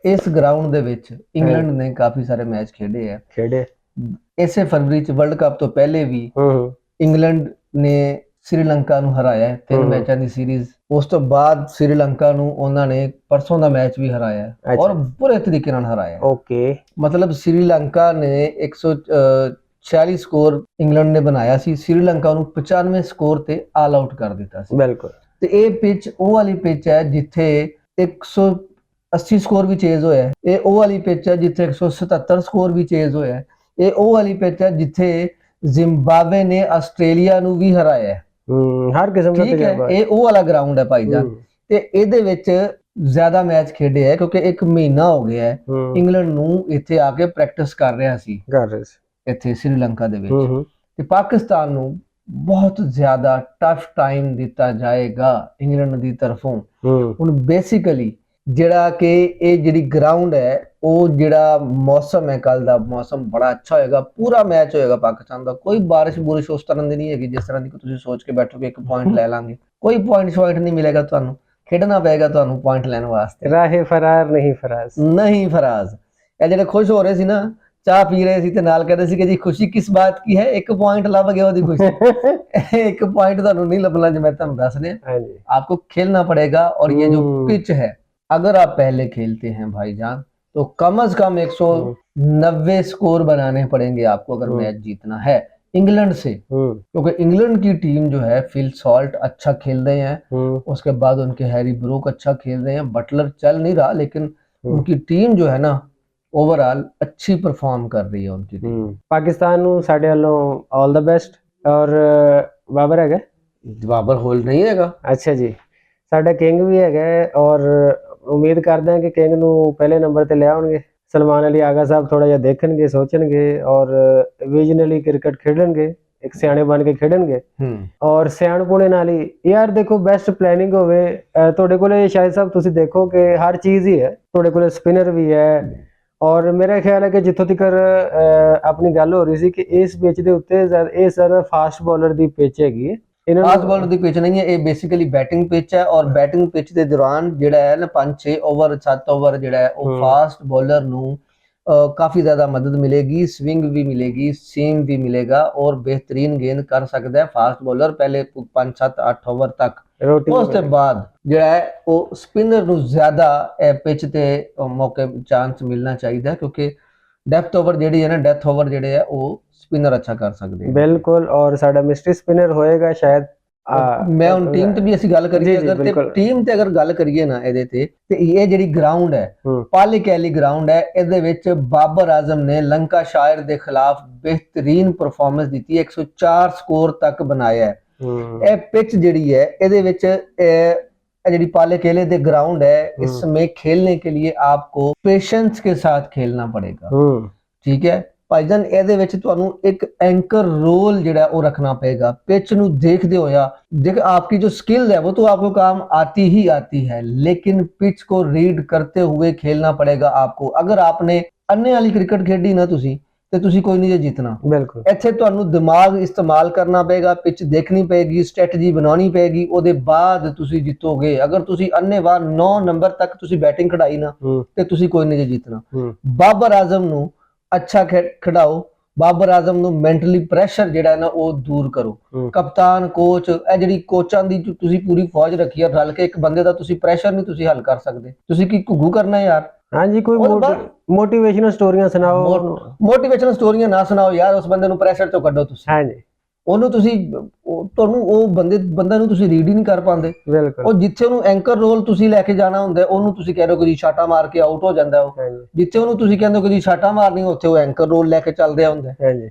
ਇਸ ਗਰਾਊਂਡ ਦੇ ਵਿੱਚ ਇੰਗਲੈਂਡ ਨੇ ਕਾਫੀ ਸਾਰੇ ਮੈਚ ਖੇਡੇ ਆ। ਇਸੇ ਫਰਵਰੀ ਚ ਵਰਲਡ ਕੱਪ ਤੋਂ ਪਹਿਲੇ ਵੀ ਇੰਗਲੈਂਡ ਨੇ श्रीलंका ਨੂੰ ਹਰਾਇਆ ਹੈ 3 ਮੈਚਾਂ ਦੀ ਸੀਰੀਜ਼। ਉਸ ਤੋਂ ਬਾਅਦ श्रीलंका ਨੂੰ ਉਹਨਾਂ ਨੇ ਪਰਸੋਂ ਦਾ ਮੈਚ ਵੀ ਹਰਾਇਆ ਔਰ ਬੁਰੇ ਤਰੀਕੇ ਨਾਲ ਹਰਾਇਆ। ਓਕੇ, ਮਤਲਬ श्रीलंका ਨੇ 146 ਸਕੋਰ ਇੰਗਲੈਂਡ ਨੇ ਬਣਾਇਆ ਸੀ, श्रीलंका ਨੂੰ 95 ਸਕੋਰ ਤੇ ਆਲ ਆਊਟ ਕਰ ਦਿੱਤਾ ਸੀ। ਬਿਲਕੁਲ, ਤੇ ਇਹ ਪਿਚ ਉਹ ਵਾਲੀ ਪਿਚ ਹੈ ਜਿੱਥੇ 180 ਸਕੋਰ ਵੀ ਚੇਜ਼ ਹੋਇਆ। ਇਹ ਉਹ ਵਾਲੀ ਪਿਚ ਹੈ ਜਿੱਥੇ 177 ਸਕੋਰ ਵੀ ਚੇਜ਼ ਹੋਇਆ। ਇਹ ਉਹ ਵਾਲੀ ਪਿਚ ਹੈ ਜਿੱਥੇ ਜ਼ਿmbabwe ਨੇ ਆਸਟ੍ਰੇਲੀਆ ਨੂੰ ਵੀ ਹਰਾਇਆ। ਹਰ ਕਿਸਮ ਦਾ ਤਜਰਬਾ, ਇਹ ਉਹ ਵਾਲਾ ਗਰਾਊਂਡ ਹੈ ਭਾਈਜਾਨ। ਤੇ ਇਹਦੇ ਵਿੱਚ ਜ਼ਿਆਦਾ ਮੈਚ ਖੇਡੇ ਹੈ ਕਿਉਂਕਿ 1 ਮਹੀਨਾ ਹੋ ਗਿਆ ਹੈ ਇੰਗਲੈਂਡ ਨੂੰ ਇੱਥੇ ਆ ਕੇ ਪ੍ਰੈਕਟਿਸ ਕਰ ਰਿਹਾ ਸੀ ਇੱਥੇ श्रीलंका ਦੇ ਵਿੱਚ। ਤੇ ਪਾਕਿਸਤਾਨ ਨੂੰ ਬਹੁਤ ਜ਼ਿਆਦਾ ਟਫ ਟਾਈਮ ਦਿੱਤਾ ਜਾਏਗਾ ਇੰਗਲੈਂਡ ਦੀ ਤਰਫੋਂ। ਹੁਣ ਬੇਸਿਕਲੀ ਜਿਹੜਾ ਕਿ ਇਹ ਜਿਹੜੀ ਗਰਾਊਂਡ ਹੈ, ਉਹ ਜਿਹੜਾ ਮੌਸਮ ਹੈ, ਕੱਲ ਦਾ ਮੌਸਮ ਬੜਾ ਅੱਛਾ ਹੋਏਗਾ, ਪੂਰਾ ਮੈਚ ਹੋਏਗਾ ਪਾਕਿਸਤਾਨ ਦਾ। ਕੋਈ ਬਾਰਿਸ਼ ਬੁਰਿਸ਼ ਉਸ ਤਰ੍ਹਾਂ ਦੀ ਨਹੀਂ ਹੈਗੀ ਜਿਸ ਤਰ੍ਹਾਂ ਦੀ ਤੁਸੀਂ ਸੋਚ ਕੇ ਬੈਠੋਗੇ 1 ਪੁਆਇੰਟ ਲੈ ਲਾਂਗੇ। ਕੋਈ ਪੁਆਇੰਟ ਨਹੀਂ ਮਿਲੇਗਾ ਤੁਹਾਨੂੰ, ਖੇਡਣਾ ਪਏਗਾ ਤੁਹਾਨੂੰ ਪੁਆਇੰਟ ਲੈਣ ਵਾਸਤੇ। ਰਾਹੇ ਫਰਾਰ ਨਹੀਂ ਫਰਾਜ਼। ਇਹ ਜਿਹੜੇ ਖੁਸ਼ ਹੋ ਰਹੇ ਸੀ ਨਾ, ਚਾਹ ਪੀ ਰਹੇ ਸੀ ਤੇ ਨਾਲ ਕਹਿੰਦੇ ਸੀ ਕਿ ਜੀ ਖੁਸ਼ੀ ਕਿਸ ਬਾਤ ਕੀ ਹੈ, 1 ਪੁਆਇੰਟ ਲੱਭ ਗਿਆ ਉਹਦੀ ਖੁਸ਼ੀ। 1 ਪੁਆਇंट ਤੁਹਾਨੂੰ नहीं लभना जो मैं ਤੁਹਾਨੂੰ ਦੱਸ ਰਿਹਾ। आपको खेलना पड़ेगा और ये जो पिच है, अगर आप पहले खेलते हैं भाईजान तो कम से कम 190 स्कोर बनाने पड़ेंगे आपको अगर मैच जीतना है इंग्लैंड से। क्योंकि इंग्लैंड की टीम जो है, फिल सॉल्ट अच्छा खेल रहे हैं, उसके बाद उनके हैरी ब्रूक अच्छा खेल रहे हैं, बटलर चल नहीं रहा लेकिन उनकी टीम जो है ना ओवरऑल अच्छी परफॉर्म कर रही है उनकी टीम। पाकिस्तान ਨੂੰ ਸਾਡੇ ਵੱਲੋਂ ਆਲ ਦਾ ਬੈਸਟ। ਔਰ ਬਾਬਰ ਹੈਗਾ, ਬਾਬਰ ਹੋਲ ਨਹੀਂ ਹੈਗਾ। ਅੱਛਾ ਜੀ, ਸਾਡਾ ਕਿੰਗ ਵੀ ਹੈਗਾ ਔਰ ਉਮੀਦ ਕਰਦੇ ਹਾਂ ਕਿ ਕਿੰਗ ਨੂੰ ਪਹਿਲੇ ਨੰਬਰ ਤੇ ਲੈ ਆਉਣਗੇ। ਸਲਮਾਨ ਅਲੀ ਆਗਾ ਸਾਹਿਬ ਥੋੜਾ ਜਿਹਾ ਦੇਖਣਗੇ, ਸੋਚਣਗੇ ਔਰ ਵਿਜ਼ਨਲੀ ਕ੍ਰਿਕਟ ਖੇਡਣਗੇ, ਇੱਕ ਸਿਆਣੇ ਬਣ ਕੇ ਖੇਡਣਗੇ ਔਰ ਸਿਆਣਪੁਣੇ ਨਾਲ ਹੀ। ਯਾਰ ਦੇਖੋ, ਬੈਸਟ ਪਲੈਨਿੰਗ ਹੋਵੇ ਤੁਹਾਡੇ ਕੋਲੇ ਸ਼ਾਹਿਦ ਸਾਹਿਬ, ਤੁਸੀਂ ਦੇਖੋ ਕਿ ਹਰ ਚੀਜ਼ ਹੀ ਹੈ ਤੁਹਾਡੇ ਕੋਲੇ। ਸਪਿਨਰ ਵੀ ਹੈ ਔਰ ਮੇਰਾ ਖਿਆਲ ਹੈ ਕਿ ਜਿੱਥੋਂ ਤੱਕ ਆਪਣੀ ਗੱਲ ਹੋ ਰਹੀ ਸੀ ਕਿ ਇਸ ਪਿਚ ਦੇ ਉੱਤੇ ਇਹ ਸਰ ਫਾਸਟ ਬੋਲਰ ਦੀ ਪਿਚ ਹੈਗੀ ਹੈ। ਫਾਸਟ ਬੋਲਰ ਦੀ ਪਿਚ ਨਹੀਂ ਹੈ, ਇਹ ਬੇਸਿਕਲੀ ਬੈਟਿੰਗ ਪਿਚ ਹੈ। ਔਰ ਬੈਟਿੰਗ ਪਿਚ ਦੇ ਦੌਰਾਨ ਜਿਹੜਾ ਹੈ ਨਾ 5-6 ਓਵਰ 7 ਓਵਰ ਜਿਹੜਾ ਹੈ ਉਹ ਫਾਸਟ ਬੋਲਰ ਨੂੰ ਕਾਫੀ ਜ਼ਿਆਦਾ ਮਦਦ ਮਿਲੇਗੀ, ਸਵਿੰਗ ਵੀ ਮਿਲੇਗੀ, ਸੀਮ ਵੀ ਮਿਲੇਗਾ ਔਰ ਬਿਹਤਰੀਨ ਗੇਂਦ ਕਰ ਸਕਦਾ ਹੈ ਫਾਸਟ ਬੋਲਰ ਪਹਿਲੇ 5-7-8 ਓਵਰ ਤੱਕ। ਉਸ ਤੋਂ ਬਾਅਦ ਜਿਹੜਾ ਹੈ ਉਹ ਸਪਿਨਰ ਨੂੰ ਜ਼ਿਆਦਾ ਪਿਚ ਤੇ ਮੌਕੇ ਚਾਂਸ ਮਿਲਣਾ ਚਾਹੀਦਾ ਕਿਉਂਕਿ ਡੈਪਥ ਓਵਰ ਜਿਹੜੀ ਹੈ ਨਾ, ਡੈਥ ਓਵਰ ਜਿਹੜੇ ਆ ਉਹ ਸਪਿਨਰ ਅੱਛਾ ਕਰ ਸਕਦੇ। ਬਿਲਕੁਲ, ਔਰ ਸਾਡਾ ਮਿਸਟਰੀ ਸਪਿਨਰ ਹੋਏਗਾ ਸ਼ਾਇਦ। ਮੈਂ ਹੁਣ ਟੀਮ ਤੇ ਵੀ ਅਸੀਂ ਗੱਲ ਕਰੀਏ, ਅਗਰ ਟੀਮ ਤੇ ਅਗਰ ਗੱਲ ਕਰੀਏ ਨਾ ਇਹਦੇ ਤੇ ਇਹ ਜਿਹੜੀ ਗਰਾਊਂਡ ਹੈ ਪਾਲੀਕੈਲੀ ਗਰਾਊਂਡ ਹੈ, ਇਹਦੇ ਵਿੱਚ ਬਾਬਰ ਆਜ਼ਮ ਨੇ ਲੰਕਾਸ਼ਾਇਰ ਦੇ ਖਿਲਾਫ ਬਿਹਤਰੀਨ ਪਰਫਾਰਮੈਂਸ ਦਿੱਤੀ, 104 ਸਕੋਰ ਤੱਕ ਬਣਾਇਆ ਹੈ। ਇਹ ਪਿਚ ਜਿਹੜੀ है ਇਹਦੇ ਵਿੱਚ ਜਿਹੜੀ पालीकेले ਦੇ ग्राउंड है, इसमें खेलने के लिए आपको पेशेंस के साथ खेलना पड़ेगा। ठीक है ਭਾਈਜਾਨ, ਇਹਦੇ ਵਿੱਚ ਤੁਹਾਨੂੰ ਇੱਕ एंकर रोल ਜਿਹੜਾ ਉਹ रखना पड़ेगा। पिच ਨੂੰ देखते होया, देख आपकी जो स्किल है वो तो आपको काम आती ही आती है, लेकिन पिच को रीड करते हुए खेलना पड़ेगा आपको। अगर आपने अन्ने वाली क्रिकेट खेडी ना तुसी ਤੇ ਤੁਸੀਂ ਕੋਈ ਨਹੀਂ ਜੇ ਜਿੱਤਣਾ। ਬਿਲਕੁਲ, ਇੱਥੇ ਤੁਹਾਨੂੰ ਦਿਮਾਗ ਇਸਤੇਮਾਲ ਕਰਨਾ ਪਏਗਾ, ਪਿਚ ਦੇਖਣੀ ਪਏਗੀ, ਸਟ੍ਰੈਟਜੀ ਬਣਾਉਣੀ ਪਏਗੀ, ਉਹਦੇ ਬਾਅਦ ਤੁਸੀਂ ਜਿੱਤੋਗੇ। ਅਗਰ ਤੁਸੀਂ ਅੰਨੇਵਾਹ 9 ਨੰਬਰ ਤੱਕ ਤੁਸੀਂ ਬੈਟਿੰਗ ਖੜਾਈ ਨਾ ਤੇ ਤੁਸੀਂ ਕੋਈ ਨਹੀਂ ਜੇ ਜਿੱਤਣਾ। ਬਾਬਰ ਆਜ਼ਮ ਨੂੰ ਅੱਛਾ ਖਿਡਾਓ, ਬਾਬਰ ਆਜ਼ਮ ਨੂੰ ਮੈਂਟਲੀ ਪ੍ਰੈਸ਼ਰ ਜਿਹੜਾ ਨਾ ਉਹ ਦੂਰ ਕਰੋ। ਕਪਤਾਨ, ਕੋਚ, ਇਹ ਜਿਹੜੀ ਕੋਚਾਂ ਦੀ ਤੁਸੀਂ ਪੂਰੀ ਫੌਜ ਰੱਖੀ ਆ ਰਲ ਕੇ, ਇੱਕ ਬੰਦੇ ਦਾ ਤੁਸੀਂ ਪ੍ਰੈਸ਼ਰ ਨਹੀਂ ਤੁਸੀਂ ਹੱਲ ਕਰ ਸਕਦੇ। ਤੁਸੀਂ ਕੀ ਘੁੱਗੂ ਕਰਨਾ ਯਾਰ? हाँ जी, कोई मोटिवेशनल स्टोरियां सुनाओ। मोटिवेशनल स्टोरियां ना सुनाओ यार, उस बंदे ਨੂੰ ਪ੍ਰੈਸ਼ਰ ਤੋਂ ਕੱਢੋ ਤੁਸੀਂ। ਹਾਂ ਜੀ, ਉਹਨੂੰ ਤੁਸੀਂ ਤੁਹਾਨੂੰ ਉਹ ਬੰਦਾ ਨੂੰ ਤੁਸੀਂ ਰੀਡ ਹੀ ਨਹੀਂ ਕਰ ਪਾਉਂਦੇ। ਉਹ ਜਿੱਥੇ ਉਹਨੂੰ ਐਂਕਰ ਰੋਲ ਤੁਸੀਂ ਲੈ ਕੇ ਜਾਣਾ ਹੁੰਦਾ ਉਹਨੂੰ ਤੁਸੀਂ ਕਹਿ ਰਹੇ ਹੋ ਕਿ ਜੀ ਛਾਟਾ ਮਾਰ ਕੇ ਆਊਟ ਹੋ ਜਾਂਦਾ ਉਹ। ਜਿੱਥੇ ਉਹਨੂੰ ਤੁਸੀਂ ਕਹਿੰਦੇ ਹੋ ਕਿ ਜੀ ਛਾਟਾ ਮਾਰਨੀ, ਉੱਥੇ ਉਹ ਐਂਕਰ ਰੋਲ ਲੈ ਕੇ ਚੱਲਦੇ ਹੁੰਦਾ।